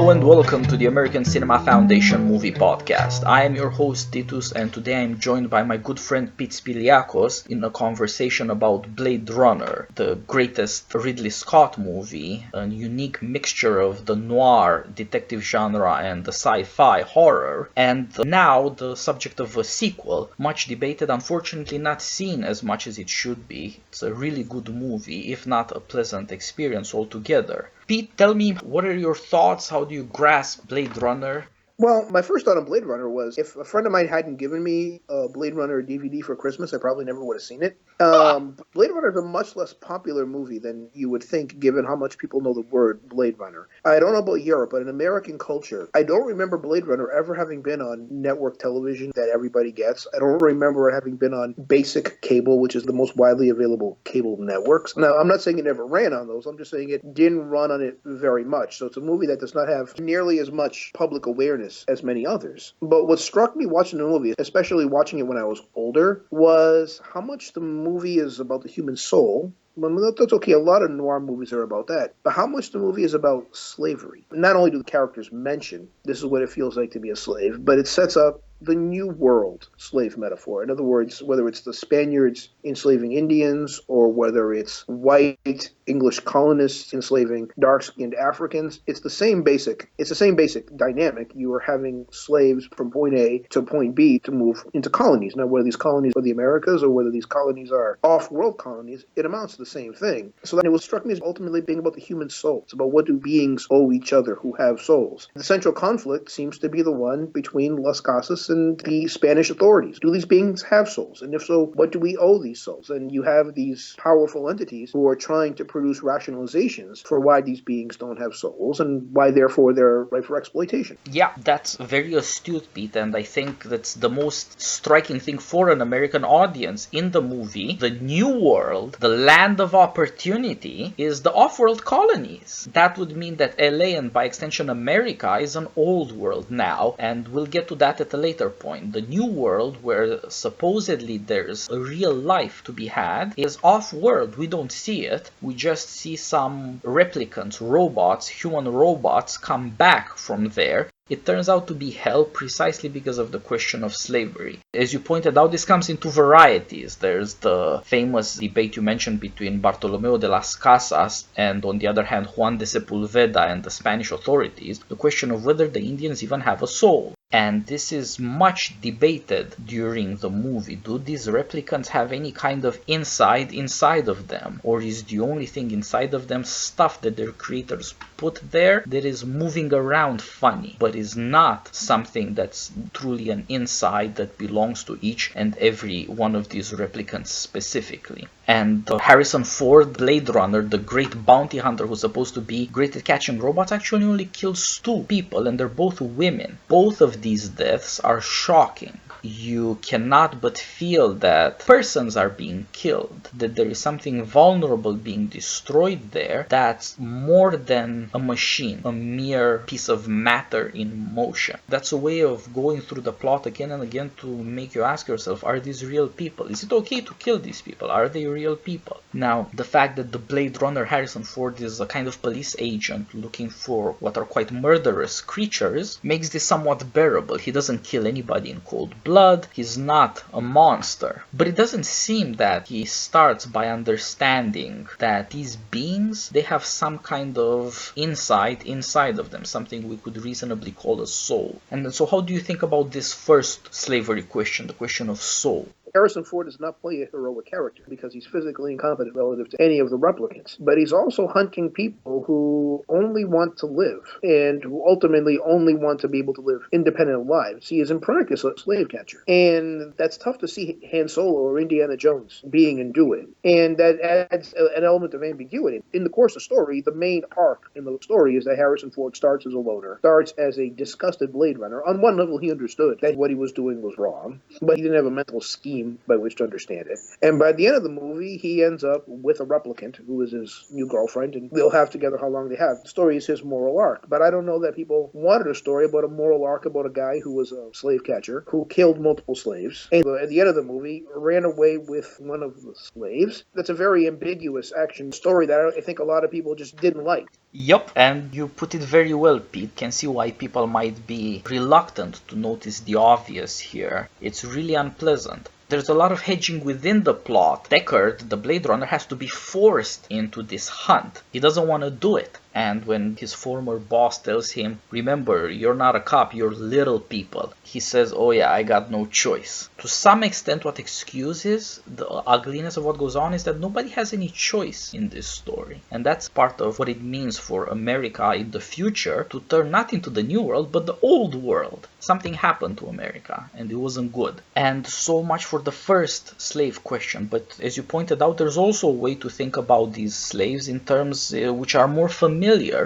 Hello and welcome to the American Cinema Foundation Movie Podcast. I am your host Titus, and today I am joined by my good friend Pete Spiliakos in a conversation about Blade Runner, the greatest Ridley Scott movie, a unique mixture of the noir detective genre and the sci-fi horror, and now the subject of a sequel, much debated, unfortunately not seen as much as it should be. It's a really good movie, if not a pleasant experience altogether. Pete, tell me, what are your thoughts? How do you grasp Blade Runner? Well, my first thought on Blade Runner was if a friend of mine hadn't given me a Blade Runner DVD for Christmas, I probably never would have seen it. Blade Runner is a much less popular movie than you would think, given how much people know the word Blade Runner. I don't know about Europe, but in American culture, I don't remember Blade Runner ever having been on network television that everybody gets. I don't remember it having been on basic cable, which is the most widely available cable networks. Now, I'm not saying it never ran on those. I'm just saying it didn't run on it very much. So it's a movie that does not have nearly as much public awareness as many others. But what struck me watching the movie, especially watching it when I was older, was how much the movie is about the human soul. Well, that's okay. A lot of noir movies are about that. But how much the movie is about slavery. Not only do the characters mention this is what it feels like to be a slave, but it sets up the New World slave metaphor. In other words, whether it's the Spaniards enslaving Indians or whether it's white English colonists enslaving dark-skinned Africans, it's the same basic dynamic. You are having slaves from point A to point B to move into colonies. Now, whether these colonies are the Americas or whether these colonies are off-world colonies, it amounts to the same thing. So then it was struck me as ultimately being about the human soul. It's about what do beings owe each other who have souls. The central conflict seems to be the one between Las Casas and the Spanish authorities. Do these beings have souls? And if so, what do we owe these souls? And you have these powerful entities who are trying to produce rationalizations for why these beings don't have souls and why therefore they're ripe for exploitation. Yeah, that's very astute, Pete, and I think that's the most striking thing for an American audience in the movie. The New World, the land of opportunity, is the off-world colonies. That would mean that LA and by extension America is an old world now, and we'll get to that at a later point. The New World, where supposedly there's a real life to be had, is off-world. We don't see it. We just see some replicants, robots, human robots come back from there. It turns out to be hell precisely because of the question of slavery. As you pointed out, this comes into varieties. There's the famous debate you mentioned between Bartolomeo de las Casas and, on the other hand, Juan de Sepulveda and the Spanish authorities, the question of whether the Indians even have a soul. And this is much debated during the movie. Do these replicants have any kind of inside of them? Or is the only thing inside of them stuff that their creators put there that is moving around funny, but is not something that's truly an inside that belongs to each and every one of these replicants specifically? And Harrison Ford, Blade Runner, the great bounty hunter who's supposed to be great at catching robots, actually only kills 2 people, and they're both women. Both of these deaths are shocking. You cannot but feel that persons are being killed, that there is something vulnerable being destroyed there that's more than a machine, a mere piece of matter in motion. That's a way of going through the plot again and again to make you ask yourself, are these real people? Is it okay to kill these people? Are they real people? Now, the fact that the Blade Runner Harrison Ford is a kind of police agent looking for what are quite murderous creatures makes this somewhat bearable. He doesn't kill anybody in cold blood. He's not a monster. But it doesn't seem that he starts by understanding that these beings, they have some kind of insight inside of them, something we could reasonably call a soul. And so how do you think about this first slavery question, the question of soul? Harrison Ford does not play a heroic character because he's physically incompetent relative to any of the replicants. But he's also hunting people who only want to live and who ultimately only want to be able to live independent lives. He is in practice a slave catcher. And that's tough to see Han Solo or Indiana Jones being and doing. And that adds an element of ambiguity. In the course of the story, the main arc in the story is that Harrison Ford starts as a loner, starts as a disgusted Blade Runner. On one level, he understood that what he was doing was wrong, but he didn't have a mental scheme theme by which to understand it. And by the end of the movie, he ends up with a replicant who is his new girlfriend, and they'll have together how long they have. The story is his moral arc. But I don't know that people wanted a story about a moral arc about a guy who was a slave catcher, who killed multiple slaves, and at the end of the movie, ran away with one of the slaves. That's a very ambiguous action story that I think a lot of people just didn't like. Yup, and you put it very well, Pete. Can see why people might be reluctant to notice the obvious here. It's really unpleasant. There's a lot of hedging within the plot. Deckard, the Blade Runner, has to be forced into this hunt. He doesn't want to do it. And when his former boss tells him, remember, you're not a cop, you're little people, he says, oh yeah, I got no choice. To some extent, what excuses the ugliness of what goes on is that nobody has any choice in this story. And that's part of what it means for America in the future to turn not into the new world, but the old world. Something happened to America, and it wasn't good. And so much for the first slave question. But as you pointed out, there's also a way to think about these slaves in terms which are more familiar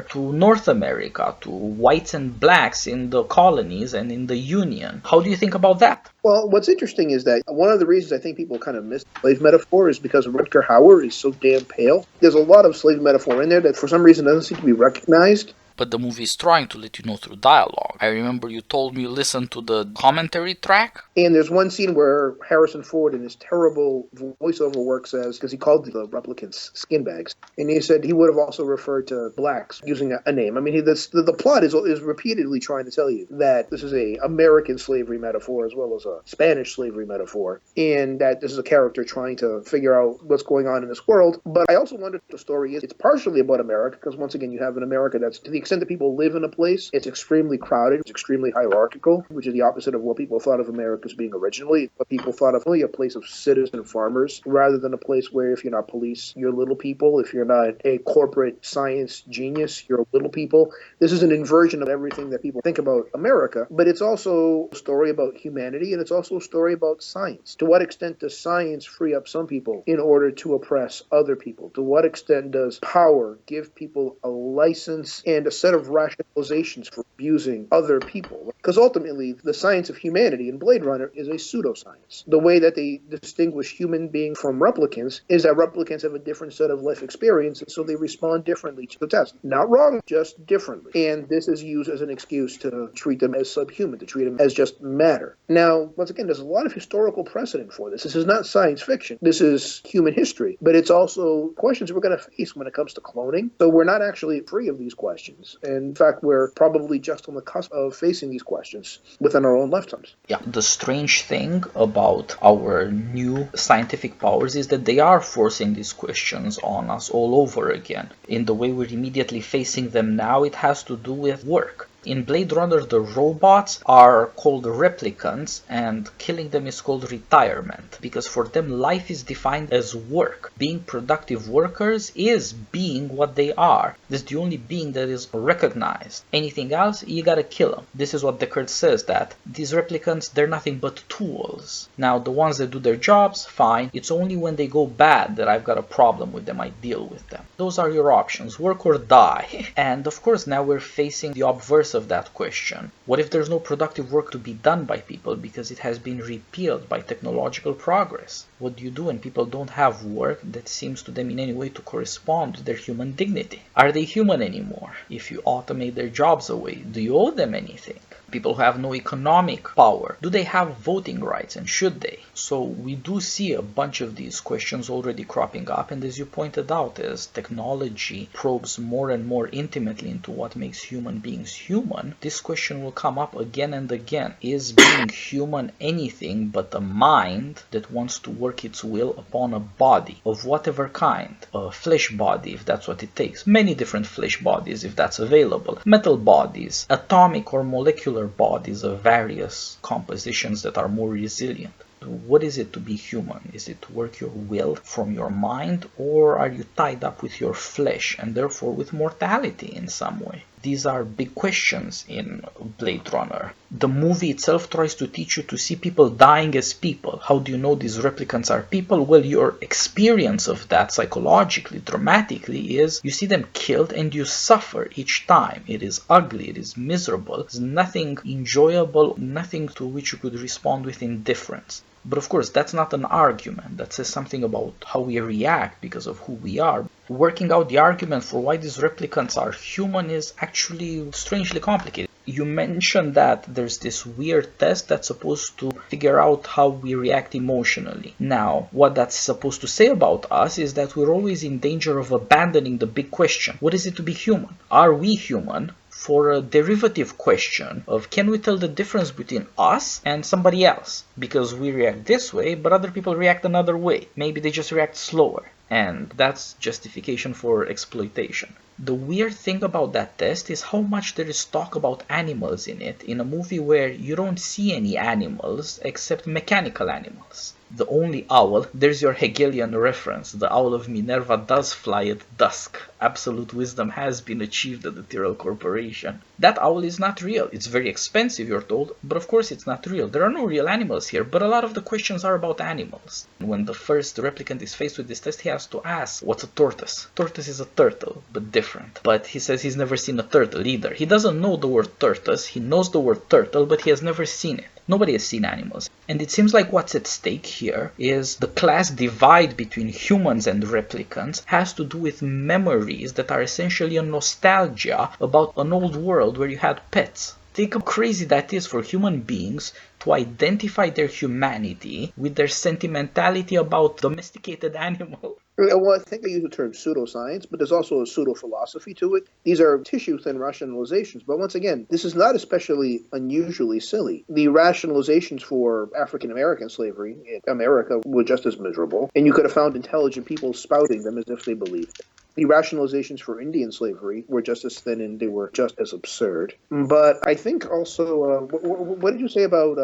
to North America, to whites and blacks in the colonies and in the Union. How do you think about that? Well, what's interesting is that one of the reasons I think people kind of miss the slave metaphor is because Rutger Hauer is so damn pale. There's a lot of slave metaphor in there that for some reason doesn't seem to be recognized. But the movie is trying to let you know through dialogue. I remember you told me you listened to the commentary track. And there's one scene where Harrison Ford in his terrible voiceover work says, because he called the replicants skin bags, and he said he would have also referred to blacks using a name. I mean, the plot is repeatedly trying to tell you that this is a American slavery metaphor as well as a Spanish slavery metaphor, and that this is a character trying to figure out what's going on in this world. But I also wonder if the story is, it's partially about America, because once again, you have an America that's, to the extent that people live in a place, it's extremely crowded, it's extremely hierarchical, which is the opposite of what people thought of America as being originally. But people thought of only a place of citizen farmers, rather than a place where if you're not police, you're little people. If you're not a corporate science genius, you're little people. This is an inversion of everything that people think about America, but it's also a story about humanity, and it's also a story about science. To what extent does science free up some people in order to oppress other people? To what extent does power give people a license and a set of rationalizations for abusing other people? Because ultimately, the science of humanity in Blade Runner is a pseudoscience. The way that they distinguish human beings from replicants is that replicants have a different set of life experiences, so they respond differently to the test. Not wrong, just differently. And this is used as an excuse to treat them as subhuman, to treat them as just matter. Now, once again, there's a lot of historical precedent for this. This is not science fiction. This is human history. But it's also questions we're going to face when it comes to cloning. So we're not actually free of these questions. And in fact, we're probably just on the cusp of facing these questions within our own lifetimes. Yeah, the strange thing about our new scientific powers is that they are forcing these questions on us all over again. In the way we're immediately facing them now, it has to do with work. In Blade Runner, the robots are called replicants, and killing them is called retirement, because for them life is defined as work. Being productive workers is being what they are. This is the only being that is recognized. Anything else, you gotta kill them. This is what Deckard says, that these replicants, they're nothing but tools. Now, the ones that do their jobs, fine. It's only when they go bad that I've got a problem with them, I deal with them. Those are your options, work or die. And of course, now we're facing the obverse of that question. What if there's no productive work to be done by people because it has been repealed by technological progress? What do you do when people don't have work that seems to them in any way to correspond to their human dignity? Are they human anymore? If you automate their jobs away, do you owe them anything? People who have no economic power, do they have voting rights, and should they? So we do see a bunch of these questions already cropping up, and as you pointed out, as technology probes more and more intimately into what makes human beings human, this question will come up again and again. Is being human anything but a mind that wants to work its will upon a body of whatever kind? A flesh body, if that's what it takes. Many different flesh bodies, if that's available. Metal bodies, atomic or molecular bodies of various compositions that are more resilient. What is it to be human? Is it to work your will from your mind, or are you tied up with your flesh and therefore with mortality in some way? These are big questions in Blade Runner. The movie itself tries to teach you to see people dying as people. How do you know these replicants are people? Well, your experience of that psychologically, dramatically, is you see them killed and you suffer each time. It is ugly, it is miserable, there's nothing enjoyable, nothing to which you could respond with indifference. But of course, that's not an argument. That says something about how we react because of who we are. Working out the argument for why these replicants are human is actually strangely complicated. You mentioned that there's this weird test that's supposed to figure out how we react emotionally. Now, what that's supposed to say about us is that we're always in danger of abandoning the big question. What is it to be human? Are we human? For a derivative question of can we tell the difference between us and somebody else? Because we react this way, but other people react another way. Maybe they just react slower. And that's justification for exploitation. The weird thing about that test is how much there is talk about animals in it, in a movie where you don't see any animals except mechanical animals. The only owl, there's your Hegelian reference, the owl of Minerva does fly at dusk. Absolute wisdom has been achieved at the Tyrrell Corporation. That owl is not real. It's very expensive, you're told, but of course it's not real. There are no real animals here, but a lot of the questions are about animals. When the first replicant is faced with this test, he has to ask, what's a tortoise? Tortoise is a turtle, but different. But he says he's never seen a turtle either. He doesn't know the word tortoise, he knows the word turtle, but he has never seen it. Nobody has seen animals. And it seems like what's at stake here is the class divide between humans and replicants has to do with memories that are essentially a nostalgia about an old world where you had pets. Think how crazy that is for human beings to identify their humanity with their sentimentality about domesticated animals. Well, I think I use the term pseudoscience, but there's also a pseudo-philosophy to it. These are tissue-thin rationalizations, but once again, this is not especially unusually silly. The rationalizations for African-American slavery in America were just as miserable, and you could have found intelligent people spouting them as if they believed it. The rationalizations for Indian slavery were just as thin and they were just as absurd. But I think also, what did you say about...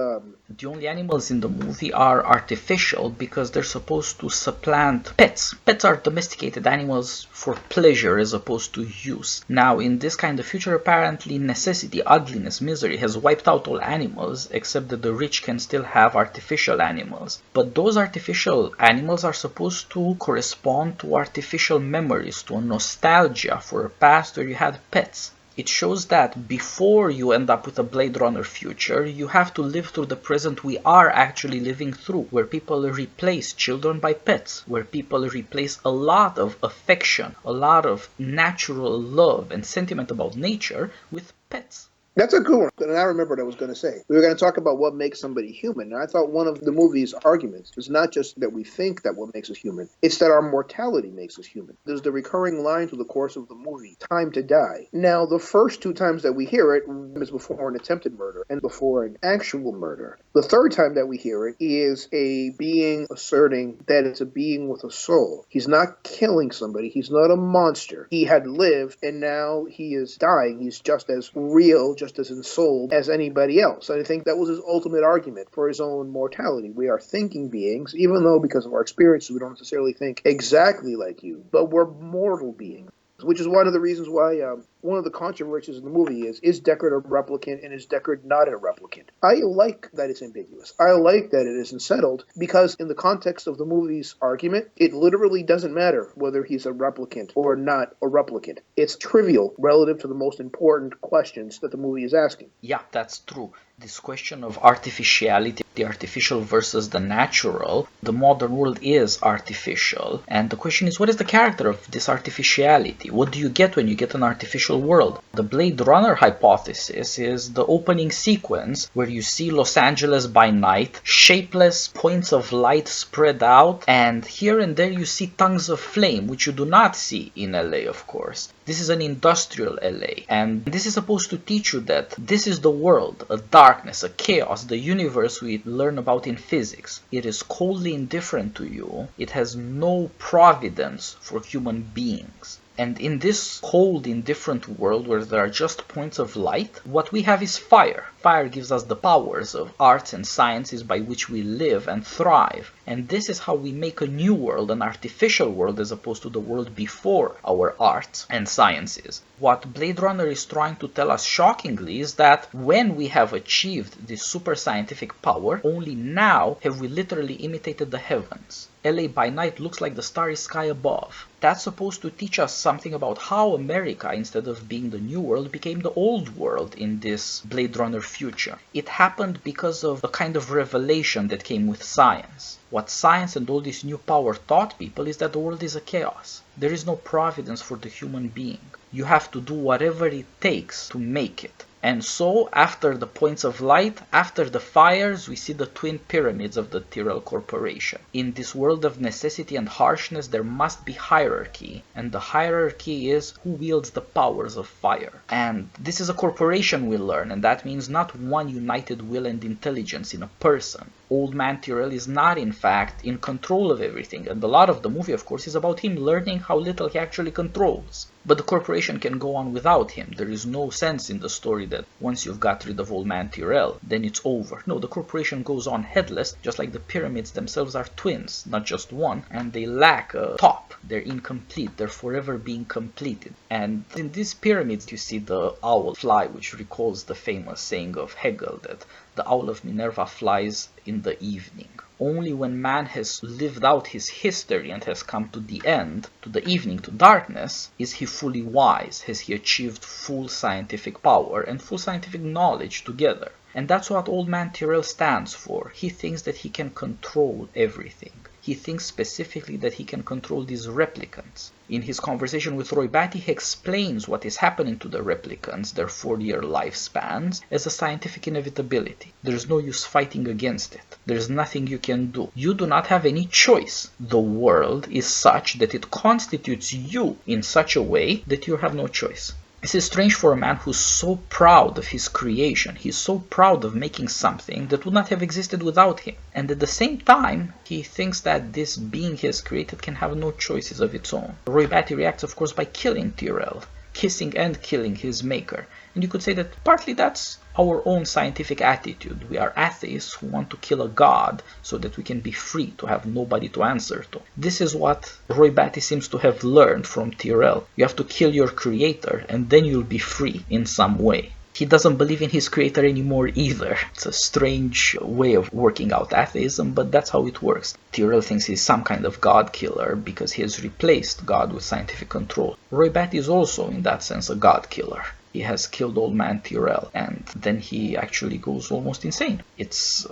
The only animals in the movie are artificial because they're supposed to supplant pets. Pets are domesticated animals for pleasure as opposed to use. Now, in this kind of future, apparently necessity, ugliness, misery has wiped out all animals except that the rich can still have artificial animals. But those artificial animals are supposed to correspond to artificial memories, to a nostalgia for a past where you had pets. It shows that before you end up with a Blade Runner future, you have to live through the present we are actually living through, where people replace children by pets, where people replace a lot of affection, a lot of natural love and sentiment about nature with pets. That's a good one, and I remember what I was going to say. We were going to talk about what makes somebody human, and I thought one of the movie's arguments is not just that we think that what makes us human, it's that our mortality makes us human. There's the recurring line through the course of the movie, time to die. Now, the first two times that we hear it is before an attempted murder and before an actual murder. The third time that we hear it is a being asserting that it's a being with a soul. He's not killing somebody, he's not a monster. He had lived, and now he is dying. He's just as real, just as ensouled as anybody else. And I think that was his ultimate argument for his own mortality. We are thinking beings, even though because of our experiences we don't necessarily think exactly like you, but we're mortal beings. Which is one of the reasons why one of the controversies in the movie is Deckard a replicant and is Deckard not a replicant? I like that it's ambiguous. I like that it isn't settled because in the context of the movie's argument, it literally doesn't matter whether he's a replicant or not a replicant. It's trivial relative to the most important questions that the movie is asking. Yeah, that's true. This question of artificiality, the artificial versus the natural, the modern world is artificial. And the question is, what is the character of this artificiality? What do you get when you get an artificial world? The Blade Runner hypothesis is the opening sequence where you see Los Angeles by night, shapeless points of light spread out, and here and there you see tongues of flame, which you do not see in LA, of course. This is an industrial LA, and this is supposed to teach you that this is the world, a darkness, a chaos, the universe we learn about in physics. It is coldly indifferent to you. It has no providence for human beings. And in this cold, indifferent world where there are just points of light, what we have is fire. Fire gives us the powers of arts and sciences by which we live and thrive. And this is how we make a new world, an artificial world, as opposed to the world before our arts and sciences. What Blade Runner is trying to tell us shockingly is that when we have achieved this super scientific power, only now have we literally imitated the heavens. LA by night looks like the starry sky above. That's supposed to teach us something about how America, instead of being the new world, became the old world in this Blade Runner future. It happened because of a kind of revelation that came with science. What science and all this new power taught people is that the world is a chaos. There is no providence for the human being. You have to do whatever it takes to make it. And so, after the points of light, after the fires, we see the twin pyramids of the Tyrell Corporation. In this world of necessity and harshness, there must be hierarchy. And the hierarchy is who wields the powers of fire. And this is a corporation, we learn, and that means not one united will and intelligence in a person. Old Man Tyrell is not, in fact, in control of everything. And a lot of the movie, of course, is about him learning how little he actually controls. But the corporation can go on without him. There is no sense in the story that once you've got rid of Old Man Tyrell, then it's over. No, the corporation goes on headless, just like the pyramids themselves are twins, not just one, and they lack a top. They're incomplete. They're forever being completed. And in these pyramids, you see the owl fly, which recalls the famous saying of Hegel that the owl of Minerva flies in the evening. Only when man has lived out his history and has come to the end, to the evening, to darkness, is he fully wise, has he achieved full scientific power and full scientific knowledge together. And that's what Old Man Tyrell stands for. He thinks that he can control everything. He thinks specifically that he can control these replicants. In his conversation with Roy Batty, he explains what is happening to the replicants, their 40-year lifespans, as a scientific inevitability. There's no use fighting against it. There's nothing you can do. You do not have any choice. The world is such that it constitutes you in such a way that you have no choice. This is strange for a man who's so proud of his creation. He's so proud of making something that would not have existed without him. And at the same time, he thinks that this being he has created can have no choices of its own. Roy Batty reacts, of course, by killing Tyrell, kissing and killing his maker. And you could say that partly that's our own scientific attitude. We are atheists who want to kill a god so that we can be free to have nobody to answer to. This is what Roy Batty seems to have learned from Tyrell. You have to kill your creator and then you'll be free in some way. He doesn't believe in his creator anymore either. It's a strange way of working out atheism, but that's how it works. Tyrell thinks he's some kind of god killer because he has replaced God with scientific control. Roy Batty is also, in that sense, a god killer. He has killed Old Man Tyrell, and then he actually goes almost insane. It's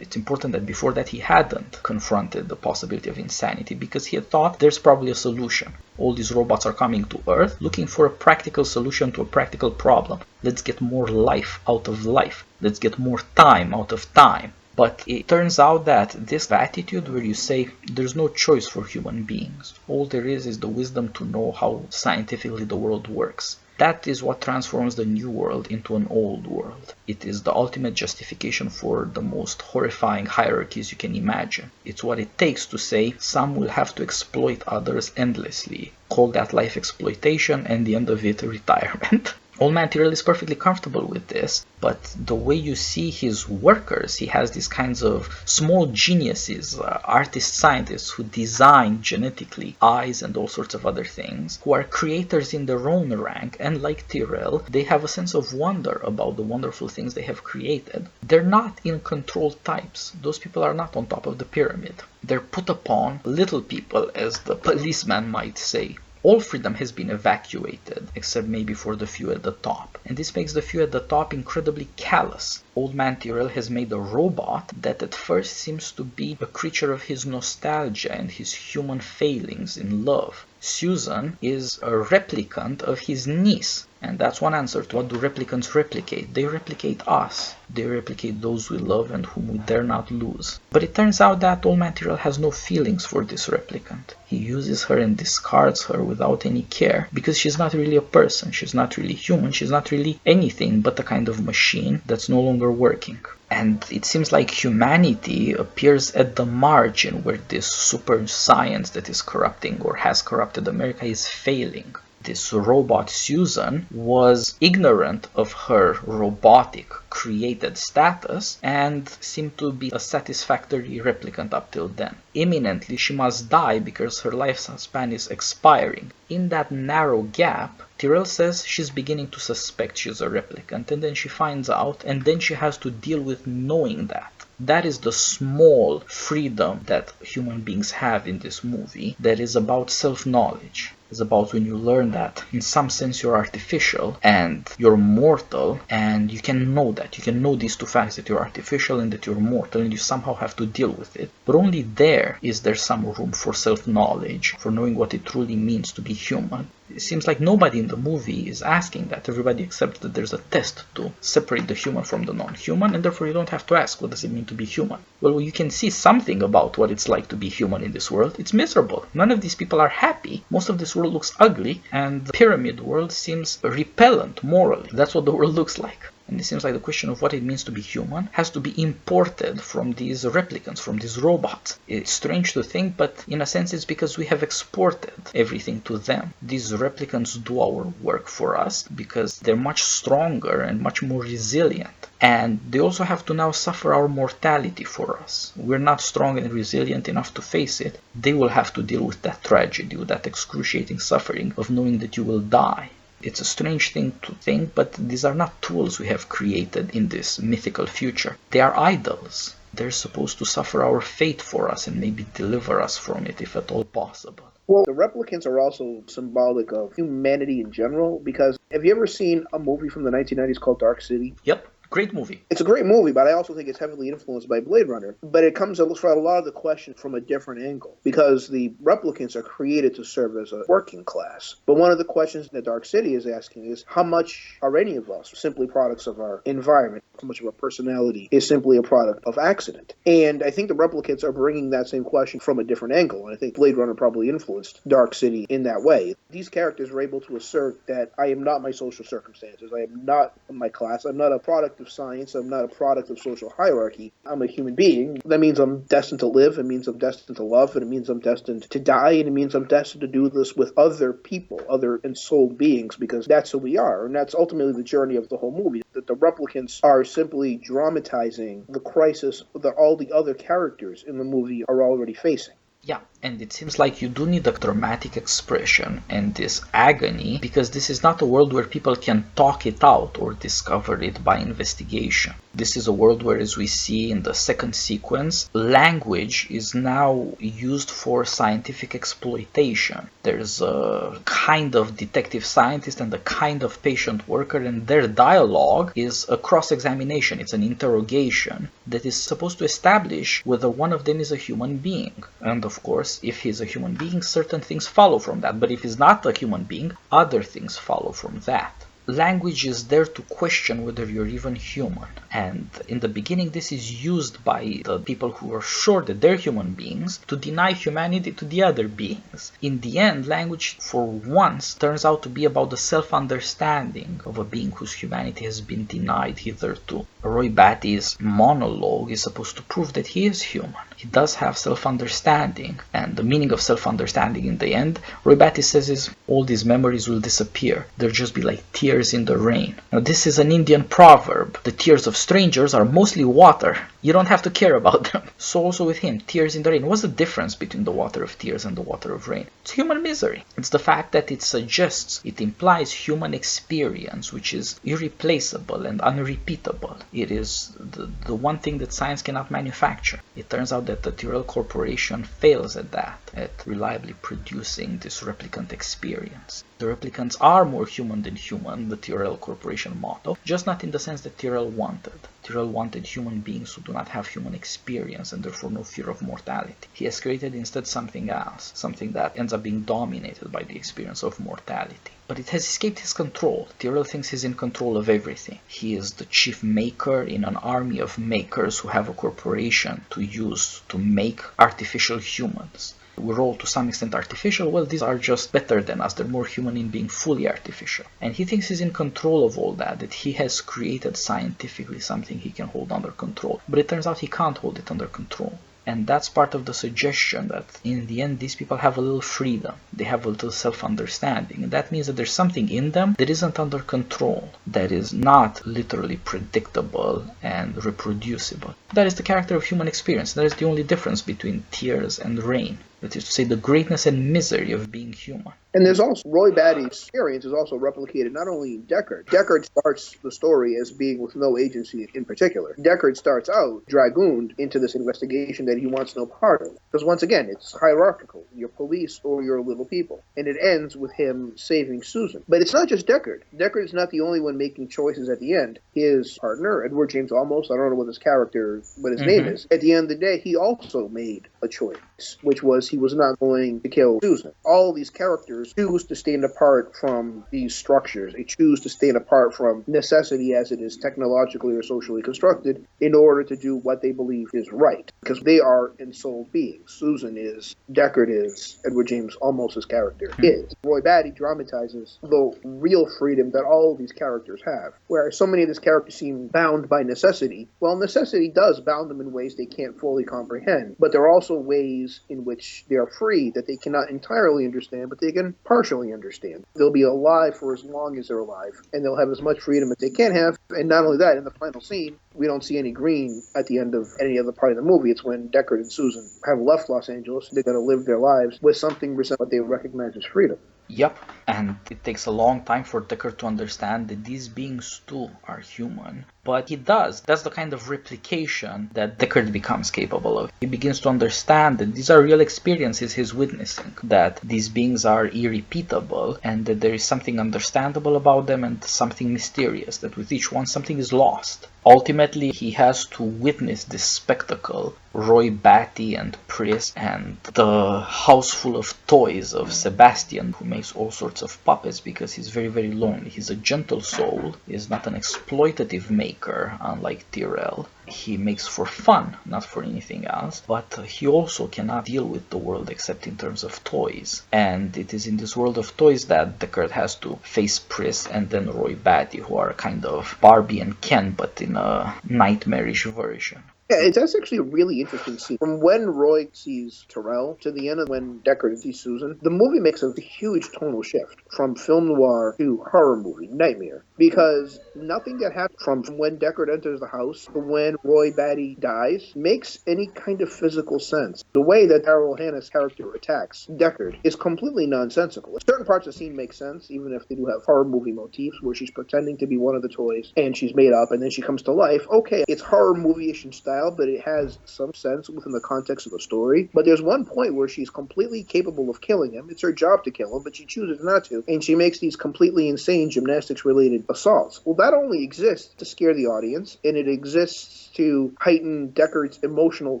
important that before that he hadn't confronted the possibility of insanity because he had thought there's probably a solution. All these robots are coming to Earth looking for a practical solution to a practical problem. Let's get more life out of life. Let's get more time out of time. But it turns out that this attitude where you say there's no choice for human beings, all there is the wisdom to know how scientifically the world works. That is what transforms the new world into an old world. It is the ultimate justification for the most horrifying hierarchies you can imagine. It's what it takes to say some will have to exploit others endlessly. Call that life exploitation and the end of it retirement. Old Man Tyrell is perfectly comfortable with this, but the way you see his workers, he has these kinds of small geniuses, artist scientists who design genetically eyes and all sorts of other things, who are creators in their own rank, and like Tyrell, they have a sense of wonder about the wonderful things they have created. They're not in control types. Those people are not on top of the pyramid. They're put upon little people, as the policeman might say. All freedom has been evacuated, except maybe for the few at the top. And this makes the few at the top incredibly callous. Old Man Tyrell has made a robot that at first seems to be a creature of his nostalgia and his human failings in love. Susan is a replicant of his niece. And that's one answer to what do replicants replicate. They replicate us. They replicate those we love and whom we dare not lose. But it turns out that Old Man Tyrell has no feelings for this replicant. He uses her and discards her without any care because she's not really a person. She's not really human. She's not really anything but a kind of machine that's no longer working. And it seems like humanity appears at the margin where this super science that is corrupting or has corrupted America is failing. This robot Susan was ignorant of her robotic created status and seemed to be a satisfactory replicant up till then. Imminently she must die because her lifespan is expiring. In that narrow gap, Tyrell says she's beginning to suspect she's a replicant, and then she finds out, and then she has to deal with knowing that. That is the small freedom that human beings have in this movie that is about self-knowledge. It's about when you learn that in some sense you're artificial and you're mortal, and you can know that. You can know these two facts, that you're artificial and that you're mortal, and you somehow have to deal with it. But only there is there some room for self-knowledge, for knowing what it truly means to be human. It seems like nobody in the movie is asking that. Everybody accepts that there's a test to separate the human from the non-human, and therefore you don't have to ask, what does it mean to be human? Well, you can see something about what it's like to be human in this world. It's miserable. None of these people are happy. Most of this world looks ugly, and the pyramid world seems repellent morally. That's what the world looks like. And it seems like the question of what it means to be human has to be imported from these replicants, from these robots. It's strange to think, but in a sense it's because we have exported everything to them. These replicants do our work for us because they're much stronger and much more resilient. And they also have to now suffer our mortality for us. We're not strong and resilient enough to face it. They will have to deal with that tragedy, with that excruciating suffering of knowing that you will die. It's a strange thing to think, but these are not tools we have created in this mythical future. They are idols. They're supposed to suffer our fate for us and maybe deliver us from it, if at all possible. Well, the replicants are also symbolic of humanity in general, because have you ever seen a movie from the 1990s called Dark City? Yep. Great movie. It's a great movie, but I also think it's heavily influenced by Blade Runner. But it comes for a lot of the question from a different angle, because the replicants are created to serve as a working class. But one of the questions that Dark City is asking is, how much are any of us simply products of our environment? How much of our personality is simply a product of accident? And I think the replicants are bringing that same question from a different angle. And I think Blade Runner probably influenced Dark City in that way. These characters are able to assert that I am not my social circumstances. I am not my class. I'm not a product of science. I'm not a product of social hierarchy. I'm a human being. That means I'm destined to live. It means I'm destined to love. And it means I'm destined to die. And it means I'm destined to do this with other people, other ensouled beings, because that's who we are. And that's ultimately the journey of the whole movie, that the replicants are simply dramatizing the crisis that all the other characters in the movie are already facing. Yeah, and it seems like you do need a dramatic expression and this agony, because this is not a world where people can talk it out or discover it by investigation. This is a world where, as we see in the second sequence, language is now used for scientific exploitation. There's a kind of detective scientist and a kind of patient worker, and their dialogue is a cross-examination. It's an interrogation that is supposed to establish whether one of them is a human being. And of course, if he's a human being, certain things follow from that. But if he's not a human being, other things follow from that. Language is there to question whether you're even human. And in the beginning, this is used by the people who are sure that they're human beings to deny humanity to the other beings. In the end, language, for once, turns out to be about the self-understanding of a being whose humanity has been denied hitherto. Roy Batty's monologue is supposed to prove that he is human. He does have self-understanding, and the meaning of self-understanding in the end, Roy Batty says, is all these memories will disappear. They'll just be like tears in the rain. Now, this is an Indian proverb. The tears of strangers are mostly water. You don't have to care about them. So also with him, tears in the rain. What's the difference between the water of tears and the water of rain? It's human misery. It's the fact that it suggests, it implies human experience, which is irreplaceable and unrepeatable. It is the one thing that science cannot manufacture. It turns out that the Tyrell Corporation fails at that, at reliably producing this replicant experience. The replicants are more human than human, the Tyrell Corporation motto, just not in the sense that Tyrell wanted. Tyrell wanted human beings who do not have human experience and therefore no fear of mortality. He has created instead something else, something that ends up being dominated by the experience of mortality. But it has escaped his control. Tyrell thinks he's in control of everything. He is the chief maker in an army of makers who have a corporation to use to make artificial humans. We're all to some extent artificial. Well, these are just better than us. They're more human in being fully artificial. And he thinks he's in control of all that he has created scientifically something he can hold under control. But it turns out he can't hold it under control. And that's part of the suggestion that in the end these people have a little freedom. They have a little self-understanding. And that means that there's something in them that isn't under control, that is not literally predictable and reproducible. That is the character of human experience. That is the only difference between tears and rain. That is to say, the greatness and misery of being human. And there's also Roy Batty's experience is also replicated not only in Deckard. Deckard starts the story as being with no agency in particular. Deckard starts out dragooned into this investigation that he wants no part of. Because once again, it's hierarchical. You're police or you're little people. And it ends with him saving Susan. But it's not just Deckard. Deckard is not the only one making choices at the end. His partner, Edward James Olmos, I don't know what his character, what his name is. At the end of the day, he also made a choice, which was he was not going to kill Susan. All these characters choose to stand apart from these structures. They choose to stand apart from necessity as it is technologically or socially constructed in order to do what they believe is right. Because they are ensouled beings. Susan is, Deckard is, Edward James Olmos' character is. Roy Batty dramatizes the real freedom that all of these characters have. Whereas so many of these characters seem bound by necessity. Well, necessity does bound them in ways they can't fully comprehend. But there are also ways in which they are free that they cannot entirely understand, but they can partially understand. They'll be alive for as long as they're alive, and they'll have as much freedom as they can have. And not only that, in the final scene, we don't see any green at the end of any other part of the movie. It's when Deckard and Susan have left Los Angeles. They're going to live their lives with something resembling what they recognize as freedom. Yep, and it takes a long time for Deckard to understand that these beings too are human. But he does. That's the kind of replication that Deckard becomes capable of. He begins to understand that these are real experiences he's witnessing, that these beings are irrepeatable, and that there is something understandable about them and something mysterious, that with each one something is lost. Ultimately, he has to witness this spectacle. Roy Batty and Pris and the house full of toys of Sebastian, who makes all sorts of puppets because he's very, very lonely. He's a gentle soul. He's not an exploitative maker, unlike Tyrell. He makes for fun, not for anything else, but he also cannot deal with the world except in terms of toys. And it is in this world of toys that Deckard has to face Pris and then Roy Batty, who are kind of Barbie and Ken, but in a nightmarish version. Yeah, that's actually a really interesting scene. From when Roy sees Tyrell to the end of when Deckard sees Susan, the movie makes a huge tonal shift from film noir to horror movie, nightmare. Because nothing that happens from when Deckard enters the house to when Roy Batty dies makes any kind of physical sense. The way that Daryl Hannah's character attacks Deckard is completely nonsensical. Certain parts of the scene make sense, even if they do have horror movie motifs where she's pretending to be one of the toys and she's made up and then she comes to life. Okay, it's horror movie-ish in style, but it has some sense within the context of the story. But there's one point where she's completely capable of killing him. It's her job to kill him, but she chooses not to. And she makes these completely insane gymnastics-related assaults. Well, that only exists to scare the audience, and it exists to heighten Deckard's emotional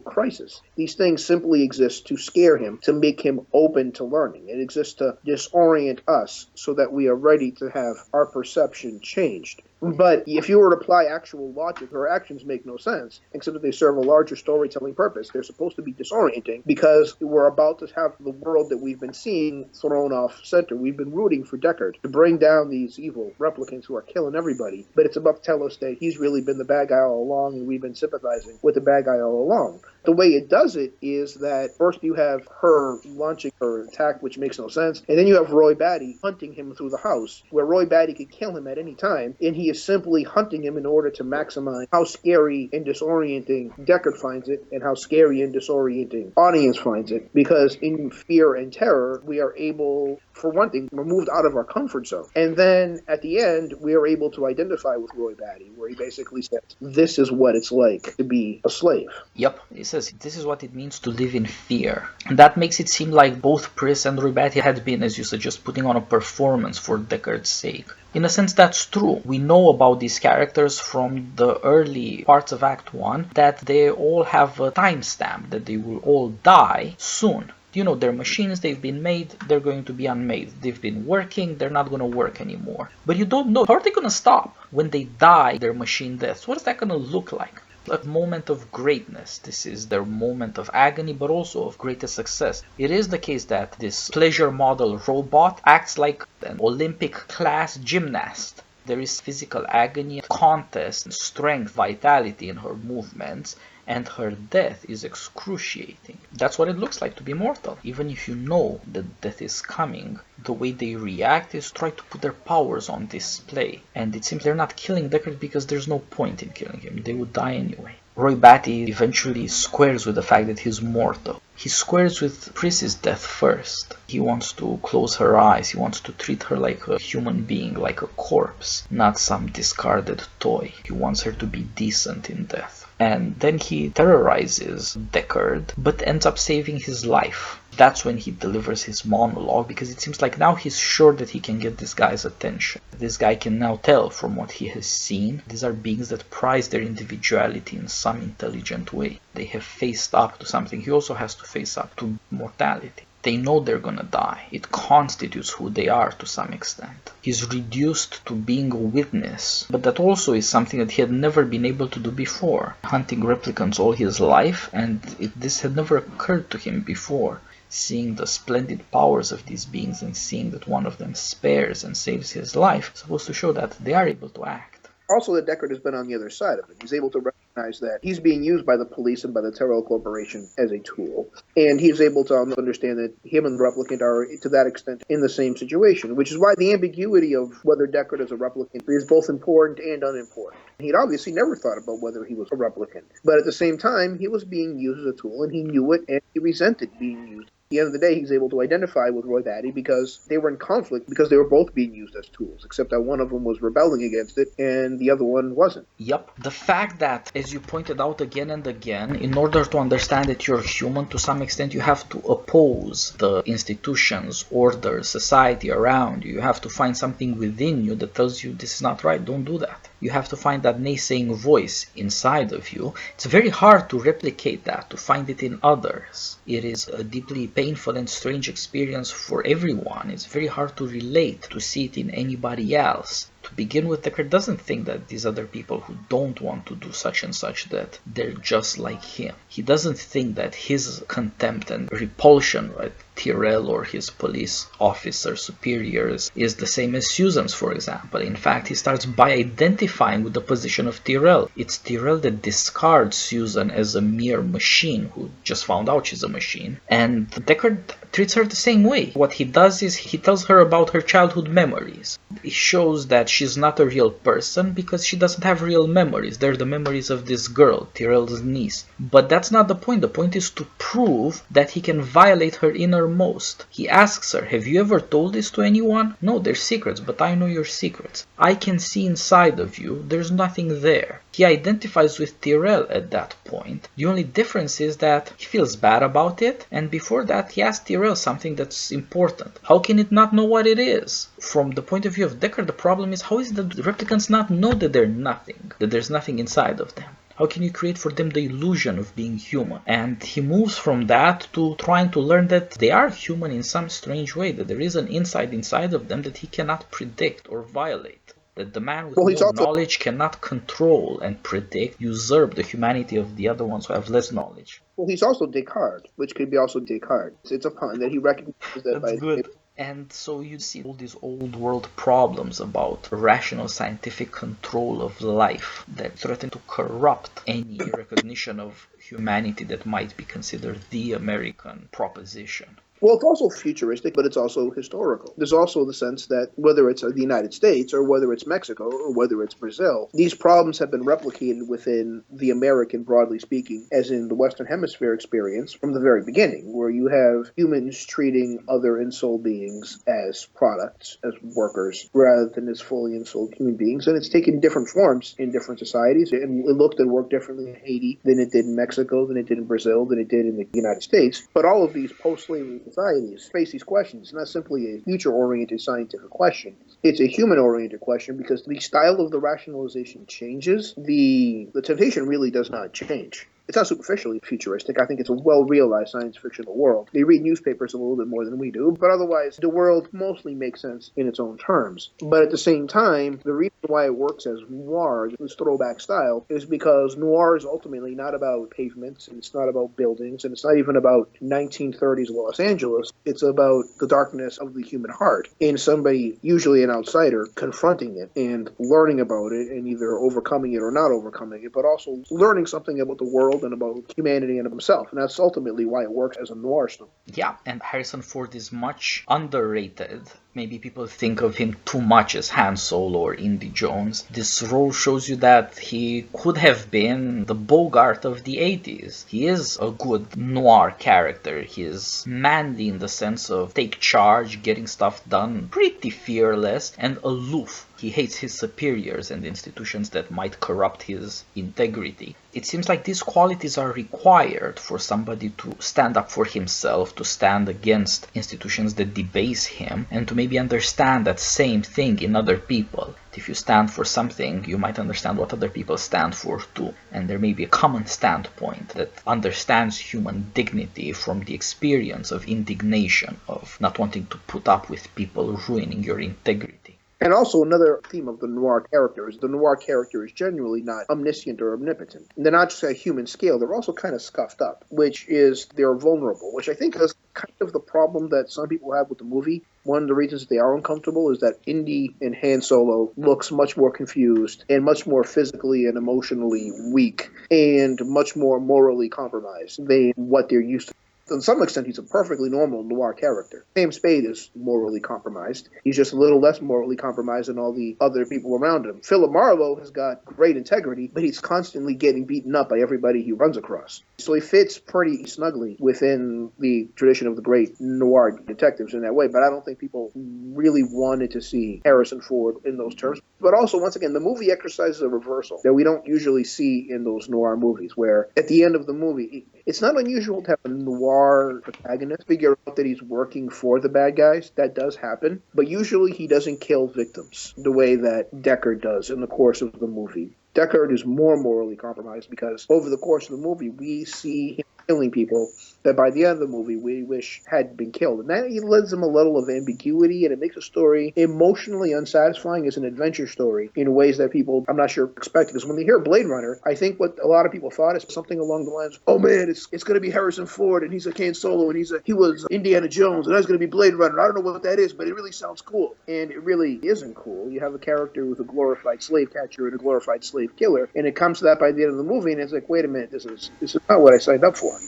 crisis. These things simply exist to scare him, to make him open to learning. It exists to disorient us so that we are ready to have our perception changed. But if you were to apply actual logic, her actions make no sense, except that they serve a larger storytelling purpose. They're supposed to be disorienting because we're about to have the world that we've been seeing thrown off center. We've been rooting for Deckard to bring down these evil replicants who are killing everybody, but it's about to tell us that he's really been the bad guy all along, and we've been sympathizing with the bad guy all along. The way it does it is that first you have her launching her attack, which makes no sense, and then you have Roy Batty hunting him through the house, where Roy Batty could kill him at any time, and he is simply hunting him in order to maximize how scary and disorienting Deckard finds it, and how scary and disorienting audience finds it. Because in fear and terror, we are able, for one thing, we're moved out of our comfort zone. And then at the end, we are able to identify with Roy Batty, where he basically says, this is what it's like to be a slave. Yep, he says this is what it means to live in fear. And that makes it seem like both Pris and Roy Batty had been, as you said, just putting on a performance for Deckard's sake. In a sense, that's true. We know about these characters from the early parts of Act 1 that they all have a timestamp, that they will all die soon. You know, they're machines, they've been made, they're going to be unmade. They've been working, they're not going to work anymore. But you don't know, how are they going to stop when they die their machine deaths? What is that going to look like? A moment of greatness. This is their moment of agony, but also of greatest success. It is the case that this pleasure model robot acts like an Olympic class gymnast. There is physical agony, contest, strength, vitality in her movements, and her death is excruciating. That's what it looks like to be mortal. Even if you know that death is coming, the way they react is try to put their powers on display. And it seems they're not killing Deckard because there's no point in killing him. They would die anyway. Roy Batty eventually squares with the fact that he's mortal. He squares with Chris's death first. He wants to close her eyes. He wants to treat her like a human being, like a corpse, not some discarded toy. He wants her to be decent in death. And then he terrorizes Deckard, but ends up saving his life. That's when he delivers his monologue, because it seems like now he's sure that he can get this guy's attention. This guy can now tell from what he has seen. These are beings that prize their individuality in some intelligent way. They have faced up to something. He also has to face up to mortality. They know they're gonna die. It constitutes who they are to some extent. He's reduced to being a witness, but that also is something that he had never been able to do before. Hunting replicants all his life, and this had never occurred to him before. Seeing the splendid powers of these beings and seeing that one of them spares and saves his life, is supposed to show that they are able to act. Also, that Deckard has been on the other side of it. He's able to recognize that he's being used by the police and by the Tyrell Corporation as a tool. And he's able to understand that him and the replicant are, to that extent, in the same situation, which is why the ambiguity of whether Deckard is a replicant is both important and unimportant. He'd obviously never thought about whether he was a replicant. But at the same time, he was being used as a tool, and he knew it, and he resented being used. At the end of the day, he's able to identify with Roy Batty because they were in conflict, because they were both being used as tools, except that one of them was rebelling against it and the other one wasn't. Yep. The fact that, as you pointed out again and again, in order to understand that you're human, to some extent you have to oppose the institutions, order, society around you. You have to find something within you that tells you this is not right, don't do that. You have to find that naysaying voice inside of you. It's very hard to replicate that, to find it in others. It is a deeply painful and strange experience for everyone. It's very hard to relate, to see it in anybody else. To begin with, Deckard doesn't think that these other people who don't want to do such and such, that they're just like him. He doesn't think that his contempt and repulsion at Tyrell or his police officer superiors is the same as Susan's, for example. In fact, he starts by identifying with the position of Tyrell. It's Tyrell that discards Susan as a mere machine who just found out she's a machine. And Deckard treats her the same way. What he does is he tells her about her childhood memories. He shows that she's not a real person because she doesn't have real memories. They're the memories of this girl, Tyrell's niece. But that's not the point. The point is to prove that he can violate her innermost. He asks her, have you ever told this to anyone? No, they're secrets, but I know your secrets. I can see inside of you. There's nothing there. He identifies with Tyrell at that point. The only difference is that he feels bad about it, and before that he asks Tyrell something that's important. How can it not know what it is? From the point of view of Deckard, the problem is, how is the replicants not know that they're nothing, that there's nothing inside of them? How can you create for them the illusion of being human? And he moves from that to trying to learn that they are human in some strange way, that there is an inside of them that he cannot predict or violate. That the man with more knowledge cannot control and predict, usurp the humanity of the other ones who have less knowledge. Well, he's also Descartes, which could be also Descartes. It's a pun that he recognizes that. That's good. And so you see all these old world problems about rational scientific control of life that threaten to corrupt any recognition of humanity that might be considered the American proposition. Well, it's also futuristic, but it's also historical. There's also the sense that whether it's the United States or whether it's Mexico or whether it's Brazil, these problems have been replicated within the American, broadly speaking, as in the Western Hemisphere experience from the very beginning, where you have humans treating other ensouled beings as products, as workers, rather than as fully ensouled human beings. And it's taken different forms in different societies. And it looked and worked differently in Haiti than it did in Mexico, than it did in Brazil, than it did in the United States. But all of these post-slavery societies face these questions. It's not simply a future-oriented scientific question. It's a human-oriented question because the style of the rationalization changes. The temptation really does not change. It's not superficially futuristic. I think it's a well-realized science fictional world. They read newspapers a little bit more than we do, but otherwise the world mostly makes sense in its own terms. But at the same time, the reason why it works as noir, this throwback style, is because noir is ultimately not about pavements, and it's not about buildings, and it's not even about 1930s Los Angeles. It's about the darkness of the human heart, and somebody, usually an outsider, confronting it and learning about it and either overcoming it or not overcoming it, but also learning something about the world and about humanity and of himself. And that's ultimately why it works as a noir story. Yeah, and Harrison Ford is much underrated Maybe people think of him too much as Han Solo or Indy Jones. This role shows you that he could have been the Bogart of the 80s. He is a good noir character. He is manly in the sense of take charge, getting stuff done, pretty fearless, and aloof. He hates his superiors and institutions that might corrupt his integrity. It seems like these qualities are required for somebody to stand up for himself, to stand against institutions that debase him, and to maybe understand that same thing in other people. If you stand for something, you might understand what other people stand for too. And there may be a common standpoint that understands human dignity from the experience of indignation, of not wanting to put up with people ruining your integrity. And also another theme of the noir character is the noir character is genuinely not omniscient or omnipotent. And they're not just at a human scale, they're also kind of scuffed up, which is they're vulnerable, which I think is kind of the problem that some people have with the movie. One of the reasons they are uncomfortable is that Indy and Han Solo looks much more confused and much more physically and emotionally weak and much more morally compromised than what they're used to. To some extent, he's a perfectly normal noir character. Sam Spade is morally compromised. He's just a little less morally compromised than all the other people around him. Philip Marlowe has got great integrity, but he's constantly getting beaten up by everybody he runs across. So he fits pretty snugly within the tradition of the great noir detectives in that way, but I don't think people really wanted to see Harrison Ford in those terms. But also, once again, the movie exercises a reversal that we don't usually see in those noir movies, where at the end of the movie, it's not unusual to have a noir protagonist figure out that he's working for the bad guys. That does happen. But usually he doesn't kill victims the way that Deckard does in the course of the movie. Deckard is more morally compromised because over the course of the movie, we see him killing people that by the end of the movie we wish had been killed. And that lends him a level of ambiguity, and it makes a story emotionally unsatisfying as an adventure story in ways that people, I'm not sure, expect. Because when they hear Blade Runner, I think what a lot of people thought is something along the lines, oh man, it's going to be Harrison Ford, and he's a Han Solo, and he was Indiana Jones, and that's going to be Blade Runner. I don't know what that is, but it really sounds cool. And it really isn't cool. You have a character with a glorified slave catcher and a glorified slave killer, and it comes to that by the end of the movie, and it's like, wait a minute, this is not what I signed up for.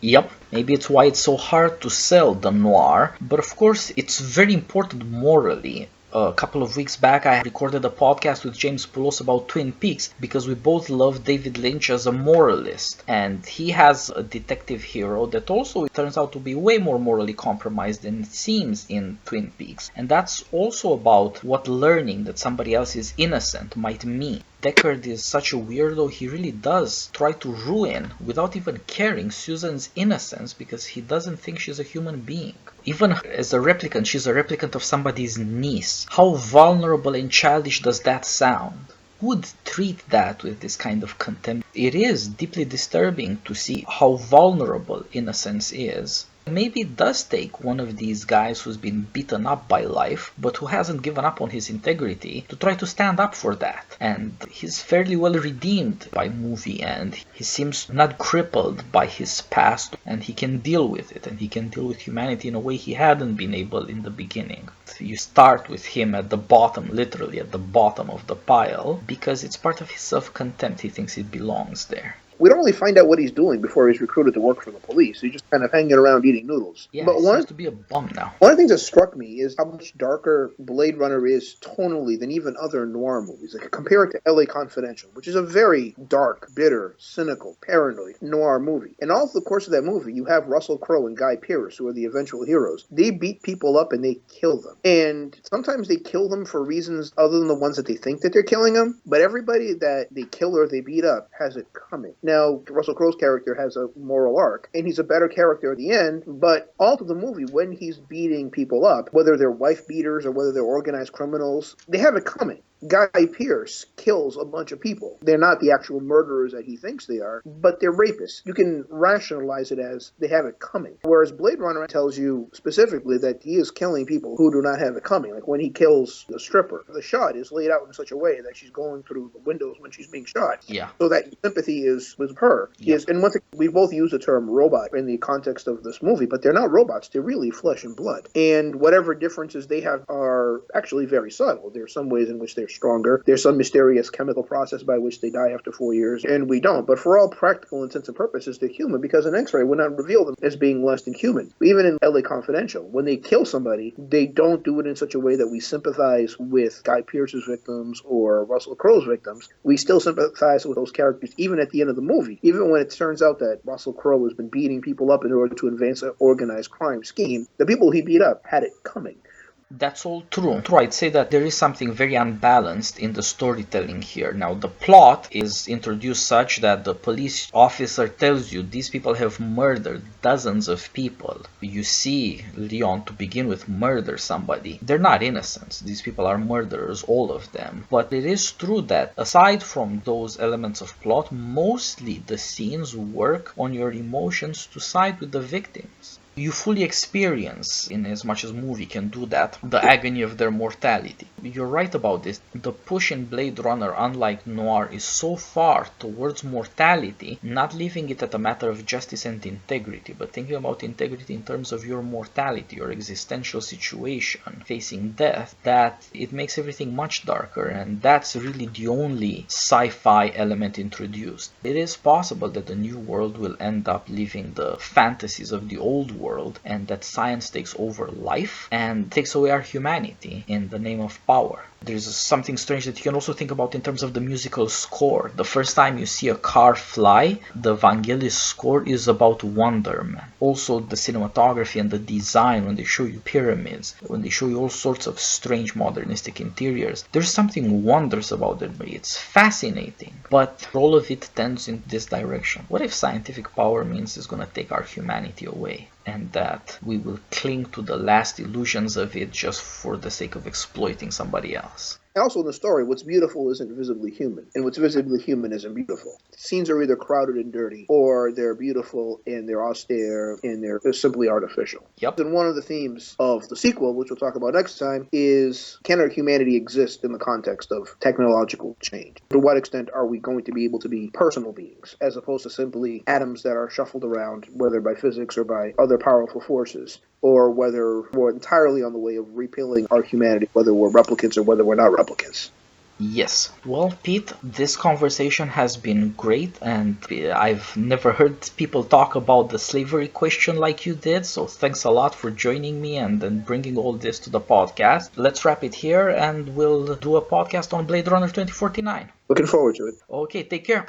Yep, maybe it's why it's so hard to sell the noir, but of course it's very important morally. A couple of weeks back I recorded a podcast with James Poulos about Twin Peaks because we both love David Lynch as a moralist, and he has a detective hero that also turns out to be way more morally compromised than it seems in Twin Peaks. And that's also about what learning that somebody else is innocent might mean. Deckard is such a weirdo, he really does try to ruin, without even caring, Susan's innocence because he doesn't think she's a human being. Even as a replicant, she's a replicant of somebody's niece. How vulnerable and childish does that sound? Who would treat that with this kind of contempt? It is deeply disturbing to see how vulnerable innocence is. Maybe it does take one of these guys who's been beaten up by life, but who hasn't given up on his integrity, to try to stand up for that. And he's fairly well redeemed by movie end. He seems not crippled by his past, and he can deal with it, and he can deal with humanity in a way he hadn't been able in the beginning. You start with him at the bottom, literally at the bottom of the pile, because it's part of his self-contempt. He thinks it belongs there. We don't really find out what he's doing before he's recruited to work for the police. He's just kind of hanging around eating noodles. Yeah, but he seems to be a bum now. One of the things that struck me is how much darker Blade Runner is tonally than even other noir movies. Like, compare it to L.A. Confidential, which is a very dark, bitter, cynical, paranoid noir movie. And all through the course of that movie, you have Russell Crowe and Guy Pearce, who are the eventual heroes. They beat people up and they kill them. And sometimes they kill them for reasons other than the ones that they think that they're killing them. But everybody that they kill or they beat up has it coming. Now, Russell Crowe's character has a moral arc, and he's a better character at the end, but all through the movie, when he's beating people up, whether they're wife beaters or whether they're organized criminals, they have it coming. Guy Pearce kills a bunch of people. They're not the actual murderers that he thinks they are, but they're rapists. You can rationalize it as they have it coming. Whereas Blade Runner tells you specifically that he is killing people who do not have it coming. Like when he kills the stripper, the shot is laid out in such a way that she's going through the windows when she's being shot. Yeah. So that sympathy is with her. Yeah. And once again, we both use the term robot in the context of this movie, but they're not robots. They're really flesh and blood. And whatever differences they have are actually very subtle. There are some ways in which they're stronger. There's some mysterious chemical process by which they die after 4 years, and we don't. But for all practical intents and purposes, they're human, because an X-ray would not reveal them as being less than human. Even in LA Confidential, when they kill somebody, they don't do it in such a way that we sympathize with Guy Pearce's victims or Russell Crowe's victims. We still sympathize with those characters even at the end of the movie. Even when it turns out that Russell Crowe has been beating people up in order to advance an organized crime scheme, the people he beat up had it coming. That's all true. I'd say that there is something very unbalanced in the storytelling here. Now, the plot is introduced such that the police officer tells you these people have murdered dozens of people. You see Leon, to begin with, murder somebody. They're not innocents. These people are murderers, all of them. But it is true that aside from those elements of plot, mostly the scenes work on your emotions to side with the victims. You fully experience, in as much as movie can do that, the agony of their mortality. You're right about this. The push in Blade Runner, unlike Noir, is so far towards mortality, not leaving it at a matter of justice and integrity, but thinking about integrity in terms of your mortality, your existential situation, facing death, that it makes everything much darker, and that's really the only sci-fi element introduced. It is possible that the new world will end up living the fantasies of the old world, and that science takes over life and takes away our humanity in the name of power. There's something strange that you can also think about in terms of the musical score. The first time you see a car fly, the Vangelis score is about Wonderman. Also the cinematography and the design, when they show you pyramids, when they show you all sorts of strange modernistic interiors, there's something wondrous about it. It's fascinating, but all of it tends in this direction. What if scientific power means it's going to take our humanity away, and that we will cling to the last illusions of it just for the sake of exploiting somebody else? Also in the story, what's beautiful isn't visibly human, and what's visibly human isn't beautiful. Scenes are either crowded and dirty, or they're beautiful and they're austere and they're simply artificial. Yep. And one of the themes of the sequel, which we'll talk about next time, is can our humanity exist in the context of technological change? To what extent are we going to be able to be personal beings, as opposed to simply atoms that are shuffled around, whether by physics or by other powerful forces? Or whether we're entirely on the way of repealing our humanity, whether we're replicants or whether we're not replicants. Yes. Well, Pete, this conversation has been great, and I've never heard people talk about the slavery question like you did, so thanks a lot for joining me and bringing all this to the podcast. Let's wrap it here, and we'll do a podcast on Blade Runner 2049. Looking forward to it. Okay, take care.